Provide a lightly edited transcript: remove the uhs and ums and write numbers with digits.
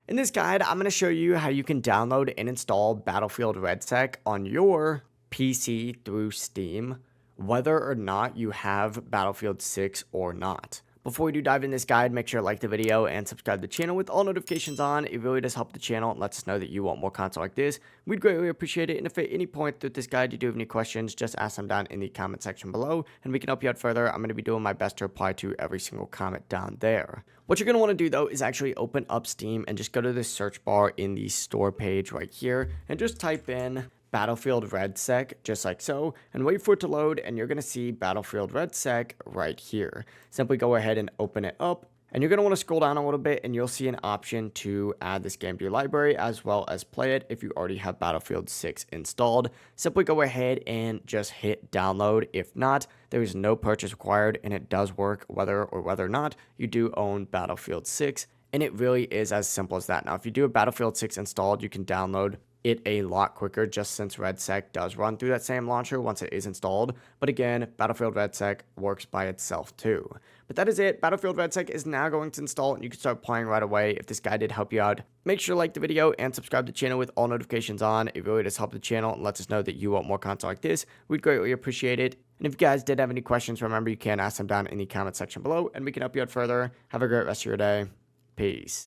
In this guide, I'm going to show you how you can download and install Battlefield REDSEC on your PC through Steam, whether or not you have Battlefield 6 or not. Before we do dive in this guide, make sure to like the video and subscribe to the channel with all notifications on. It really does help the channel and lets us know that you want more content like this. We'd greatly appreciate it. And if at any point through this guide you do have any questions, just ask them down in the comment section below and we can help you out further. I'm going to be doing my best to reply to every single comment down there. What you're going to want to do though is actually open up Steam and just go to the search bar in the store page right here and just type in Battlefield REDSEC, just like so, and wait for it to load, and you're going to see Battlefield REDSEC right here. Simply go ahead and open it up, and you're going to want to scroll down a little bit, and you'll see an option to add this game to your library, as well as play it if you already have Battlefield 6 installed. Simply go ahead and just hit download. If not, there is no purchase required, and it does work whether or not you do own Battlefield 6, and it really is as simple as that. Now, if you do have Battlefield 6 installed, you can download it a lot quicker, just since REDSEC does run through that same launcher once it is installed. But again, Battlefield REDSEC works by itself too. But that is it. Battlefield REDSEC is now going to install and you can start playing right away. If this guide did help you out, make sure to like the video and subscribe to the channel with all notifications on. It really does help the channel and lets us know that you want more content like this. We'd greatly appreciate it. And if you guys did have any questions, remember you can ask them down in the comment section below and we can help you out further. Have a great rest of your day. Peace.